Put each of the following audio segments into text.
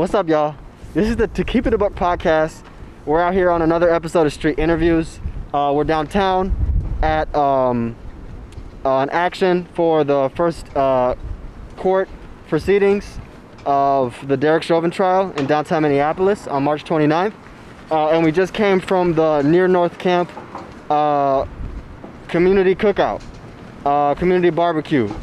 What's up, y'all? This is the To Keep It a Buck podcast. We're out here on another episode of Street Interviews. We're downtown at an action for the first court proceedings of the Derek Chauvin trial in downtown Minneapolis on March 29th. And we just came from the Near North Camp community cookout, community barbecue.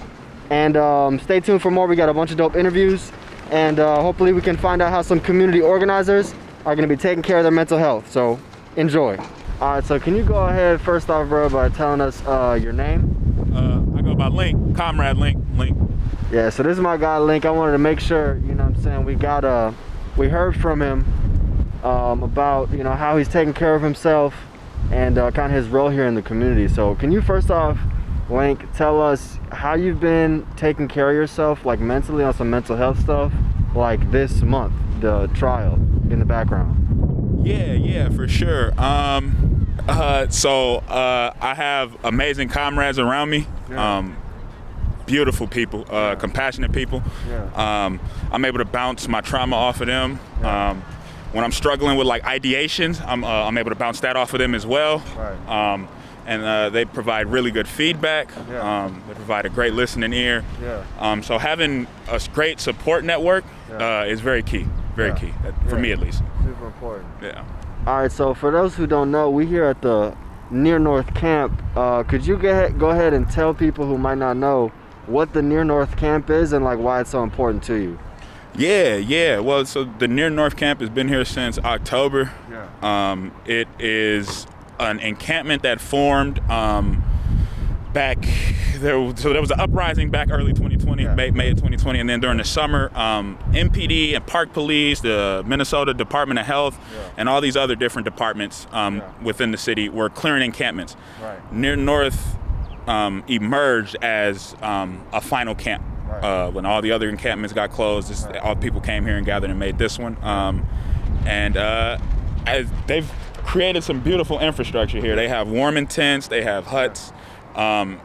And stay tuned for more. We got a bunch of dope interviews. And hopefully we can find out how some community organizers are going to be taking care of their mental health. So enjoy. All right, so can you go ahead first off, bro, by telling us your name? I go by Link, Comrade Link. Yeah, so this is my guy Link. I wanted to make sure, you know what I'm saying, we heard from him about, you know, how he's taking care of himself and kind of his role here in the community. So can you first off, Link, tell us how you've been taking care of yourself, like mentally, on some mental health stuff, like this month, the trial in the background? Yeah, for sure. So I have amazing comrades around me. Yeah. Beautiful people, compassionate people. Yeah. I'm able to bounce my trauma off of them. Yeah. When I'm struggling with like ideations, I'm able to bounce that off of them as well. Right. And they provide really good feedback. Yeah. They provide a great listening ear. Yeah. So having a great support network is very key. Very key, for me at least. Super important. Yeah. All right, so for those who don't know, we here at the Near North Camp. Could you go ahead and tell people who might not know what the Near North Camp is and like why it's so important to you? Yeah. Well, so the Near North Camp has been here since October. Yeah. It is an encampment that formed back there. So there was an uprising back early 2020, May of 2020, and then during the summer, MPD and Park Police, the Minnesota Department of Health, and all these other different departments within the city were clearing encampments. Right. Near North emerged as a final camp. Right. When all the other encampments got closed, all people came here and gathered and made this one. As they've created some beautiful infrastructure here. They have warming tents, they have huts, a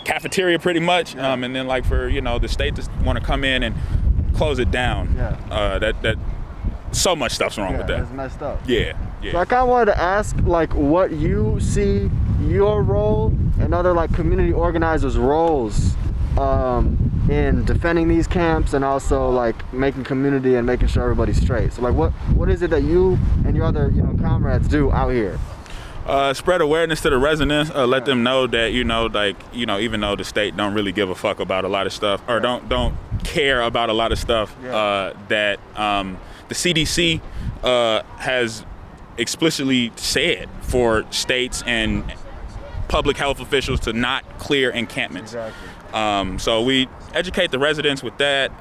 cafeteria pretty much, and then like for, you know, the state to want to come in and close it down. That so much stuff's wrong with that. It's messed up. Yeah. So I kind of wanted to ask like what you see your role and other like community organizers' roles in defending these camps and also like making community and making sure everybody's straight. So like what is it that you and your other, you know, comrades do out here? Spread awareness to the residents, let them know that, you know, like, you know, even though the state don't really give a fuck about a lot of stuff or don't care about a lot of stuff, that the CDC has explicitly said for states and public health officials to not clear encampments. Exactly. So we educate the residents with that,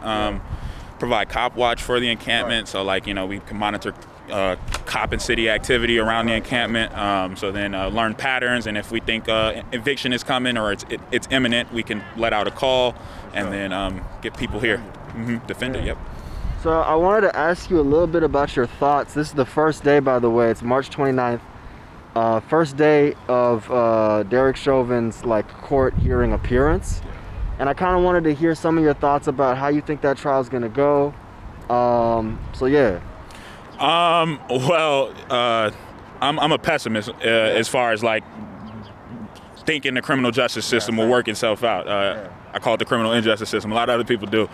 provide cop watch for the encampment. So like, you know, we can monitor cop and city activity around the encampment. So then learn patterns, and if we think eviction is coming or it's imminent, we can let out a call and then get people here. Defend it, So I wanted to ask you a little bit about your thoughts. This is the first day, by the way. It's March 29th. First day of Derek Chauvin's like court hearing appearance. And I kind of wanted to hear some of your thoughts about how you think that trial is going to go. So yeah. Well, I'm a pessimist as far as like thinking the criminal justice system will work itself out. I call it the criminal injustice system. A lot of other people do.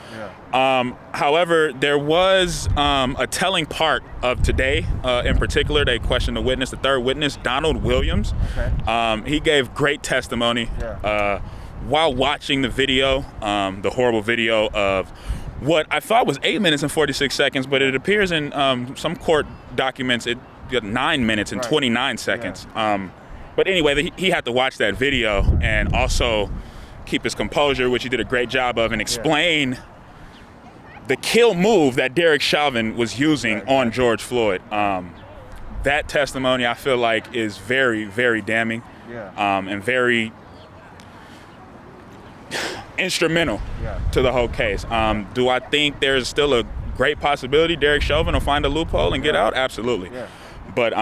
However, there was a telling part of today in particular. They questioned the witness, the third witness, Donald Williams. He gave great testimony while watching the video, the horrible video of what I thought was 8 minutes and 46 seconds, but it appears in some court documents it got 9 minutes and 29 seconds. But anyway, he had to watch that video and also keep his composure, which he did a great job of, and explain the kill move that Derek Chauvin was using on George Floyd. That testimony, I feel like, is very, very damning and very instrumental to the whole case. Do I think there's still a great possibility Derek Chauvin will find a loophole and get out? Absolutely. But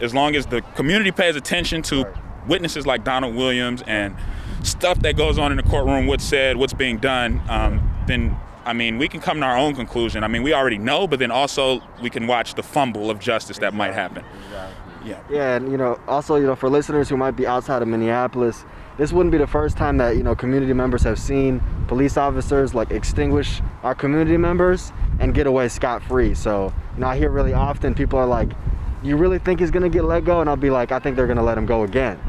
as long as the community pays attention to witnesses like Donald Williams and stuff that goes on in the courtroom, what's said, what's being done, then I mean, we can come to our own conclusion. I mean, we already know, but then also we can watch the fumble of justice that might happen. Yeah. Yeah, and also, for listeners who might be outside of Minneapolis, this wouldn't be the first time that, community members have seen police officers like extinguish our community members and get away scot-free. So, I hear really often people are like, you really think he's gonna get let go? And I'll be like, I think they're gonna let him go again.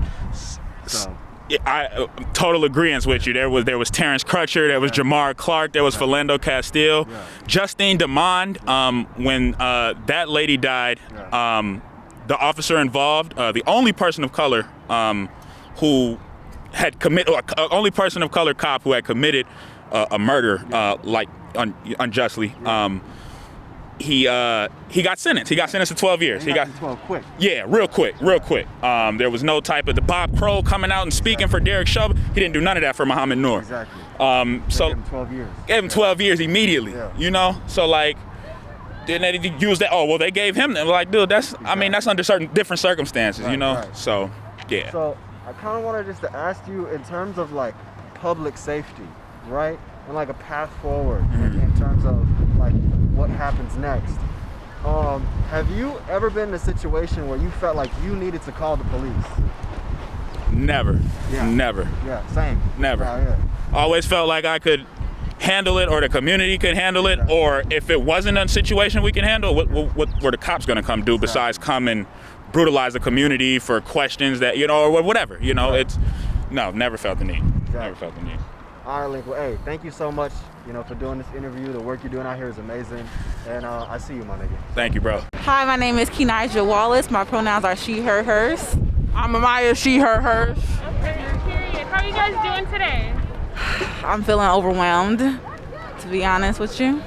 So. I total agreement with you. There was Terrence Crutcher, there was Jamar Clark, there was Philando Castile, Justine Demond. When that lady died, the officer involved, the only person of color who had committed, only person of color cop who had committed a murder unjustly. He got sentenced. He got sentenced to 12 years. He got 12 quick. Yeah, real quick. There was no type of the Bob Crow coming out and speaking for Derek Chauvin. He didn't do none of that for Muhammad Noor. Exactly. So gave him 12 years. Gave him 12 years immediately. Yeah. So like, didn't they use that? Oh well, they gave him. Like, dude, that's that's under certain different circumstances. Right. So yeah. So I kind of wanted just to ask you in terms of like public safety, right? And like a path forward in terms of like what happens next. Have you ever been in a situation where you felt like you needed to call the police? Never. Yeah. Never. Yeah, same. Never. Yeah. Always felt like I could handle it, or the community could handle it, or if it wasn't a situation we can handle, what were the cops going to come do besides come and brutalize the community for questions that, or whatever, it's, no, never felt the need. Exactly. Never felt the need. All right, Link. Well, hey, thank you so much, for doing this interview. The work you're doing out here is amazing. And I see you, my nigga. Thank you, bro. Hi, my name is Kenija Wallace. My pronouns are she, her, hers. I'm Amaya, she, her, hers. Okay, period. How are you guys doing today? I'm feeling overwhelmed, to be honest with you.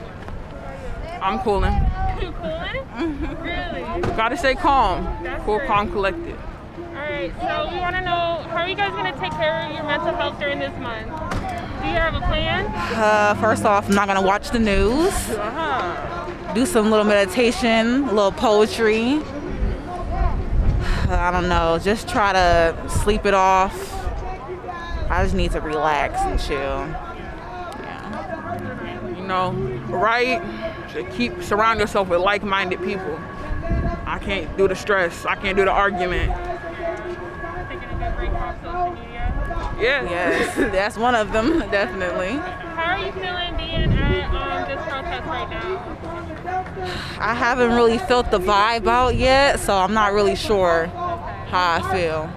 I'm cooling. You cooling? Really? Gotta stay calm. That's Cool, great. calm, collected. Alright, so we want to know, how are you guys going to take care of your mental health during this month? Do you have a plan? First off, I'm not gonna watch the news. Do some little meditation, a little poetry. I don't know, just try to sleep it off. I just need to relax and chill. Yeah. Right? To surround yourself with like-minded people. I can't do the stress. I can't do the argument. Taking a good break off social media. Yeah. Yes, that's one of them, definitely. How are you feeling being at this protest right now? I haven't really felt the vibe out yet, so I'm not really sure how I feel.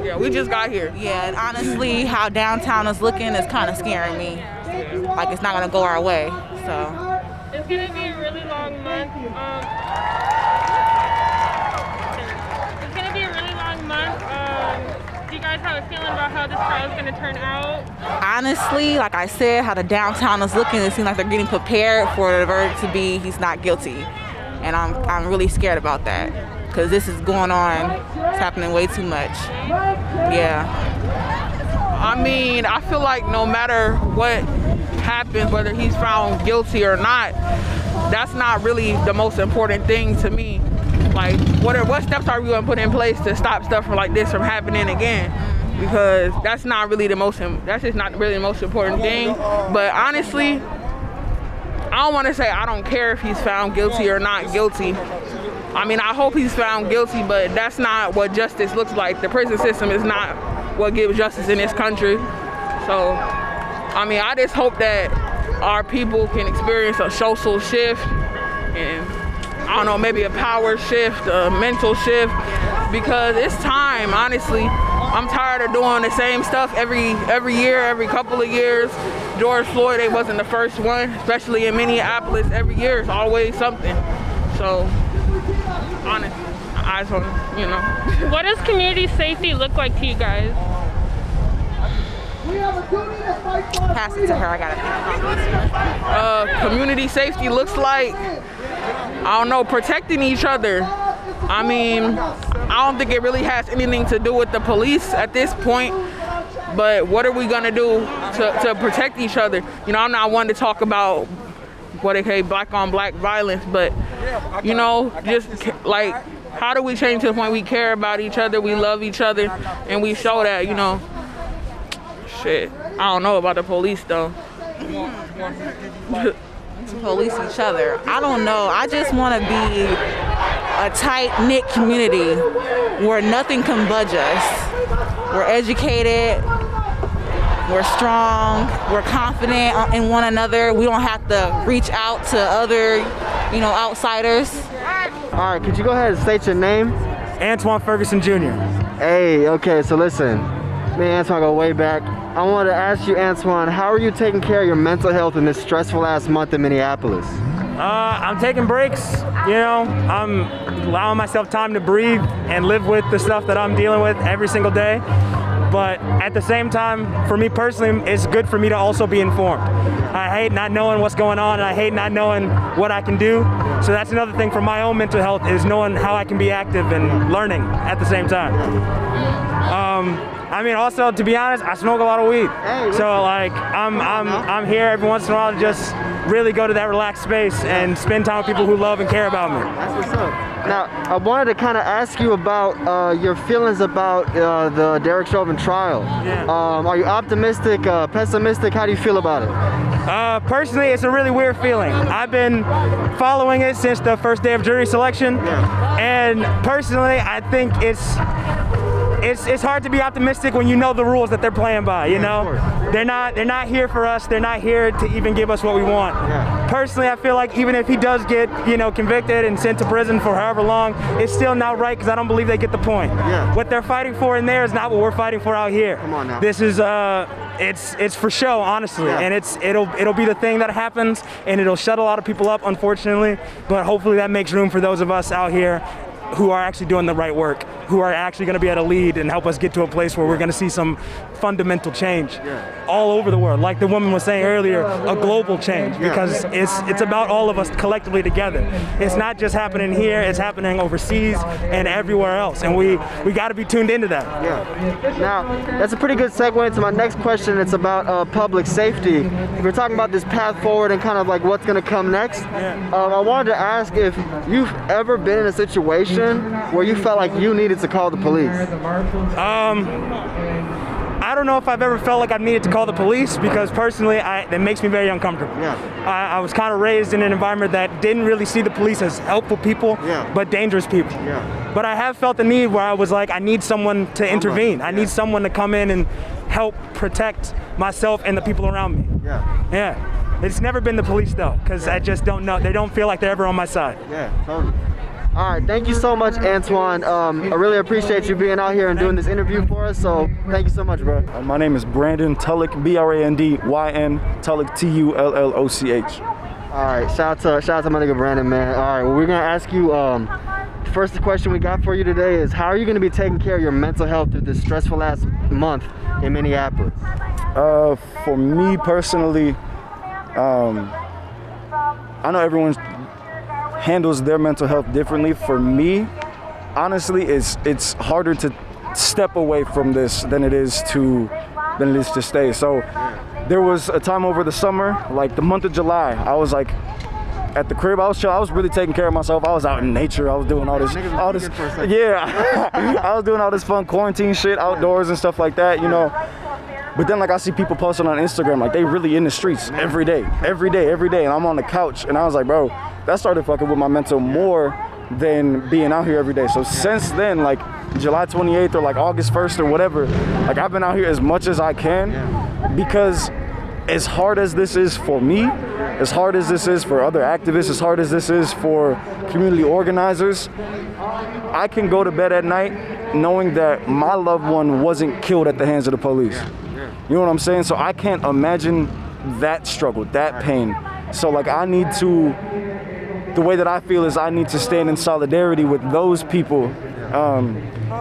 Yeah, we just got here. Yeah, and honestly, how downtown is looking is kind of scaring me. Like it's not gonna go our way, so. It's going to be a really long month. It's going to be a really long month. Do you guys have a feeling about how this trial is going to turn out? Honestly, like I said, how the downtown is looking, it seems like they're getting prepared for the verdict to be he's not guilty. And I'm really scared about that because this is going on. It's happening way too much. Yeah. I mean, I feel like no matter what happens, whether he's found guilty or not, that's not really the most important thing to me. Like, what steps are we going to put in place to stop stuff like this from happening again? Because that's just not really the most important thing. But honestly, I don't want to say I don't care if he's found guilty or not guilty. I mean, I hope he's found guilty, but that's not what justice looks like. The prison system is not what gives justice in this country. So, I mean, I just hope that our people can experience a social shift and, I don't know, maybe a power shift, a mental shift, because it's time, honestly. I'm tired of doing the same stuff every year, every couple of years. George Floyd, they wasn't the first one, especially in Minneapolis. Every year it's always something. So, honestly, I just want, What does community safety look like to you guys? Pass it to her, I got it. Community safety looks like, I don't know, protecting each other. I mean, I don't think it really has anything to do with the police at this point, but what are we gonna do to protect each other? I'm not one to talk about what they call black on black violence, but just like, how do we change to the point we care about each other, we love each other, and we show that, Shit, I don't know about the police though. to police each other. I don't know. I just want to be a tight-knit community where nothing can budge us. We're educated, we're strong, we're confident in one another. We don't have to reach out to other, outsiders. All right, could you go ahead and state your name? Antoine Ferguson Jr. Hey, okay, so listen, me and Antoine go way back. I wanted to ask you, Antoine, how are you taking care of your mental health in this stressful ass month in Minneapolis? I'm taking breaks, I'm allowing myself time to breathe and live with the stuff that I'm dealing with every single day. But at the same time, for me personally, it's good for me to also be informed. I hate not knowing what's going on, and I hate not knowing what I can do. So that's another thing for my own mental health, is knowing how I can be active and learning at the same time. Also, to be honest, I smoke a lot of weed. So I'm here every once in a while to just really go to that relaxed space and spend time with people who love and care about me. That's what's up. Now, I wanted to kind of ask you about your feelings about the Derek Chauvin trial. Yeah. Are you optimistic, pessimistic? How do you feel about it? Personally, it's a really weird feeling. I've been following it since the first day of jury selection, and personally, I think it's hard to be optimistic when you know the rules that they're playing by. They're not here for us. They're not here to even give us what we want. Personally, I feel like even if he does get convicted and sent to prison for however long, it's still not right, because I don't believe they get the point. What they're fighting for in there is not what we're fighting for out here. Come on now. This is it's for show, honestly, and it'll be the thing that happens, and it'll shut a lot of people up, unfortunately. But hopefully that makes room for those of us out here who are actually doing the right work, who are actually going to be able to lead and help us get to a place where we're going to see some fundamental change all over the world. Like the woman was saying earlier, a global change, because it's about all of us collectively together. It's not just happening here, it's happening overseas and everywhere else, and we got to be tuned into that. Now, that's a pretty good segue into my next question. It's about public safety. We're talking about this path forward and kind of like what's going to come next. I wanted to ask if you've ever been in a situation where you felt like you needed to call the police. I don't know if I've ever felt like I've needed to call the police, because personally, it makes me very uncomfortable. I was kind of raised in an environment that didn't really see the police as helpful people, but dangerous people. But I have felt the need where I was like, I need someone to intervene. I need someone to come in and help protect myself and the people around me. It's never been the police though, because I just don't know. They don't feel like they're ever on my side. Totally. All right, thank you so much, Antoine. I really appreciate you being out here and doing this interview for us, so thank you so much, bro. My name is Brandon Tulloch, Brandyn, Tulloch, Tulloch. All right, shout out to my nigga Brandon, man. All right, well, we're gonna ask you, first question we got for you today is, how are you gonna be taking care of your mental health through this stressful ass month in Minneapolis? For me personally, I know everyone's handles their mental health differently. For me, honestly, it's harder to step away from this than it is to stay. So there was a time over the summer, like the month of July, I was like at the crib. I was chill. I was really taking care of myself. I was out in nature. I was doing all this I was doing all this fun quarantine shit outdoors and stuff like that, But then, like, I see people posting on Instagram, like, they really in the streets every day. And I'm on the couch, and I was like, bro, that started fucking with my mental more than being out here every day. So since then, like, July 28th or, like, August 1st or whatever, like, I've been out here as much as I can, because as hard as this is for me, as hard as this is for other activists, as hard as this is for community organizers, I can go to bed at night knowing that my loved one wasn't killed at the hands of the police. You know what I'm saying? So I can't imagine that struggle, that pain. So like the way that I feel is I need to stand in solidarity with those people.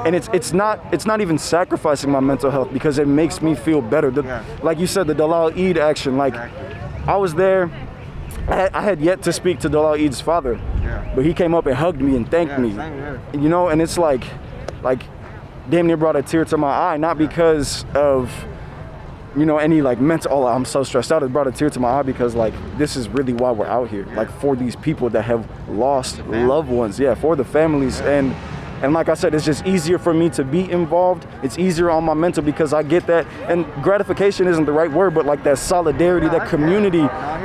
And it's not even sacrificing my mental health, because it makes me feel better. Like you said, the Dalal Eid action, like I was there, I had yet to speak to Dalal Eid's father, but he came up and hugged me and thanked me, and it's like damn near brought a tear to my eye, not because of any like mental, I'm so stressed out. It brought a tear to my eye because like this is really why we're out here, like for these people that have lost loved ones, for the families. And And like I said, it's just easier for me to be involved. It's easier on my mental because I get that, and gratification isn't the right word, but like that solidarity, that community,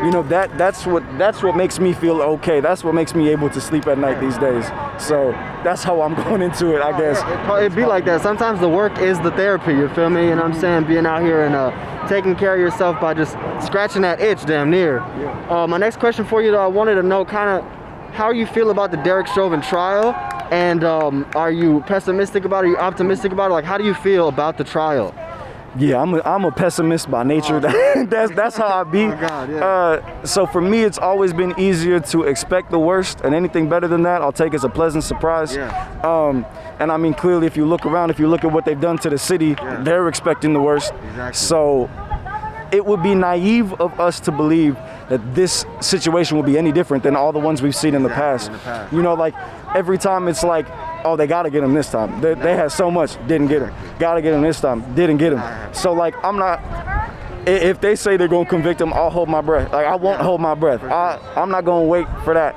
you know, that's what makes me feel okay. That's what makes me able to sleep at night these days. So that's how I'm going into it, I guess. It'd be like that. Sometimes the work is the therapy, you feel me? You know what I'm saying? Being out here and taking care of yourself by just scratching that itch damn near. My next question for you, though, I wanted to know kind of how you feel about the Derek Chauvin trial, and are you pessimistic about it? Are you optimistic about it? Like, how do you feel about the trial? Yeah, I'm a pessimist by nature. That's how I be. Oh my God, yeah. So for me, it's always been easier to expect the worst, and anything better than that, I'll take as a pleasant surprise. Yeah. And I mean, clearly, if you look around, if you look at what they've done to the city, they're expecting the worst. Exactly. So it would be naive of us to believe that this situation will be any different than all the ones we've seen in the past. You know, like every time it's like, oh, they gotta get him this time. They had so much, didn't get him. Gotta get him this time, didn't get him. So like, I'm not, if they say they're gonna convict him, I'll hold my breath. Like, I won't hold my breath. I'm not gonna wait for that.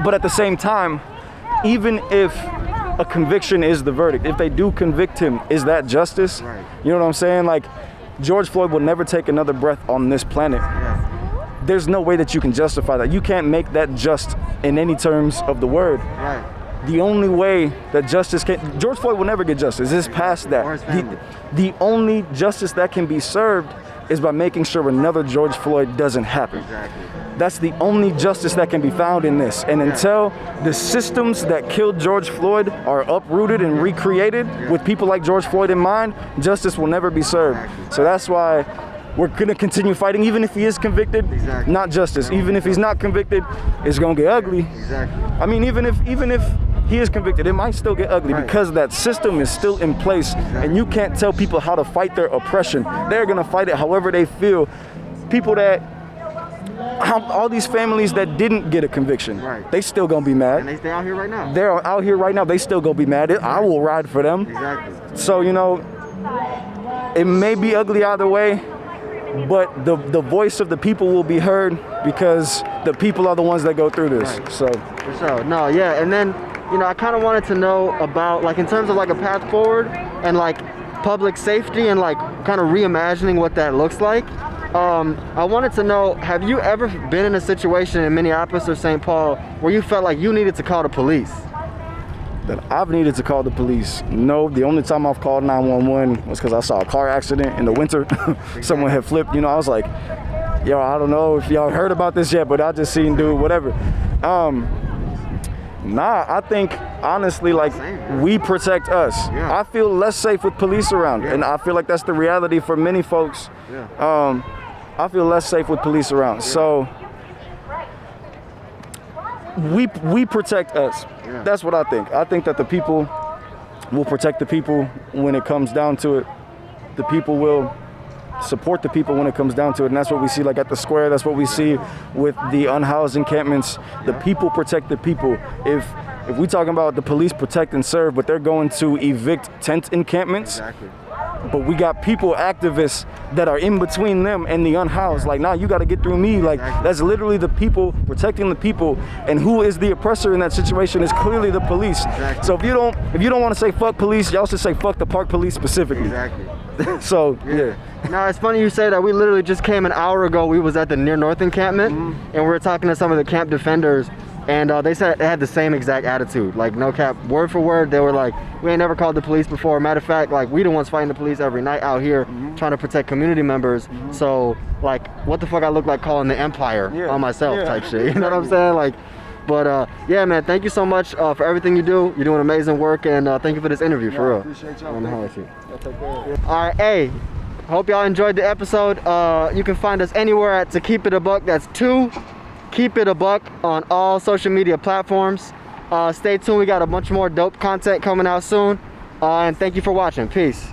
But at the same time, even if a conviction is the verdict, if they do convict him, is that justice? Right. You know what I'm saying? Like, George Floyd will never take another breath on this planet. There's no way that you can justify that. You can't make that just in any terms of the word. Right. The only way that justice can, George Floyd will never get justice. It's past that. Or his family. The only justice that can be served is by making sure another George Floyd doesn't happen. Exactly. That's the only justice that can be found in this. And until the systems that killed George Floyd are uprooted and recreated with people like George Floyd in mind, justice will never be served. So that's why we're gonna continue fighting, even if he is convicted. Not justice. Even if he's not convicted, it's gonna get ugly. Exactly. I mean, even if he is convicted, it might still get ugly because that system is still in place, and you can't tell people how to fight their oppression. They're gonna fight it however they feel. People that, all these families that didn't get a conviction, they still gonna be mad. And they stay out here right now. They're out here right now. They still gonna be mad. I will ride for them. Exactly. So, you know, it may be ugly either way, but the voice of the people will be heard because the people are the ones that go through this. So. For sure. No, yeah. And then, you know, I kind of wanted to know about, like, in terms of like a path forward and like public safety and like kind of reimagining what that looks like. I wanted to know, have you ever been in a situation in Minneapolis or St. Paul where you felt like you needed to call the police? That I've needed to call the police? No, the only time I've called 911 was because I saw a car accident in the winter. Someone had flipped, you know, I was like, yo, I don't know if y'all heard about this yet, but I just seen dude, whatever. Nah, I think honestly, like, we protect us. I feel less safe with police around, and I feel like that's the reality for many folks. I feel less safe with police around. So we protect us. That's what I think. I think that the people will protect the people when it comes down to it. The people will support the people when it comes down to it, and that's what we see like at the square. That's what we see with the unhoused encampments. The people protect the people. If we talking about the police protect and serve, but they're going to evict tent encampments, but we got people, activists, that are in between them and the unhoused. Like, nah, you got to get through me. Like, that's literally the people protecting the people. And who is the oppressor in that situation is clearly the police. So if you don't want to say fuck police, y'all should say fuck the park police specifically. So yeah. Now it's funny you say that. We literally just came an hour ago. We was at the Near North Encampment, and we were talking to some of the camp defenders, and they said they had the same exact attitude. Like, no cap, word for word, they were like, we ain't never called the police before. Matter of fact, like, we the ones fighting the police every night out here, trying to protect community members. So, like, what the fuck I look like calling the empire on myself type shit. You know what I'm saying? Like, but yeah, man, thank you so much for everything you do. You're doing amazing work, and thank you for this interview, for real. Appreciate y'all. All right, hey, hope y'all enjoyed the episode. You can find us anywhere at To Keep It a Buck. That's 2 Keep It a Buck on all social media platforms. Stay tuned. We got a bunch more dope content coming out soon. And thank you for watching. Peace.